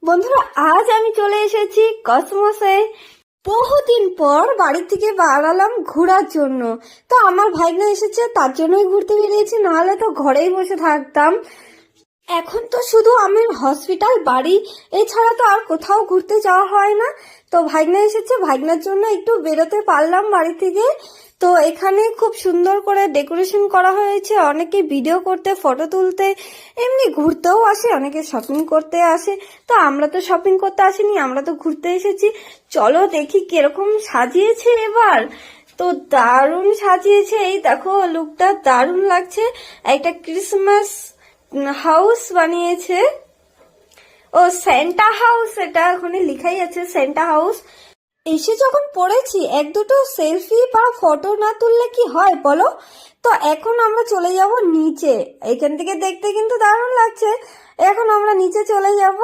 বন্ধুরা, আজ আমি চলে এসেছি কসমোসে। বহুদিন পর বাড়ি থেকে বেরালাম ঘোরার জন্য। তো আমার ভাইনা এসেছে, তার জন্যই ঘুরতে বেরিয়েছি, নাহলে তো ঘরেই বসে থাকতাম। এখন তো শুধু আমি হসপিটাল, বাড়ি, এছাড়া তো আর কোথাও ঘুরতে যাওয়া হয় না। তো ভাইনা এসেছে, ভাইনার জন্য একটু বেরোতে পারলাম বাড়ি থেকে। তো এখানে খুব সুন্দর করে ডেকোরেশন করা হয়েছে, অনেকে ভিডিও করতে, ফটো তুলতে, এমনি ঘুরতেও আসে, অনেকে শপিং করতে আসে। তো আমরা তো শপিং করতে আসিনি, আমরা তো ঘুরতে এসেছি। চলো দেখি কিরকম সাজিয়েছে এবার। তো দারুণ সাজিয়েছে, এই দেখো লুকটা দারুণ লাগছে। একটা ক্রিসমাস হাউস বানিয়েছে। ও সেন্টা হাউস, এটা ওখানে লেখাই আছে সেন্টা হাউস। এসে যখন পড়েছি, এক দুটো সেলফি বা ফটো না তুললে কি হয় বলো। তো এখন আমরা চলে যাব নিচে। এখান থেকে দেখতে কিন্তু দারুণ লাগছে। এখন আমরা নিচে চলে যাব।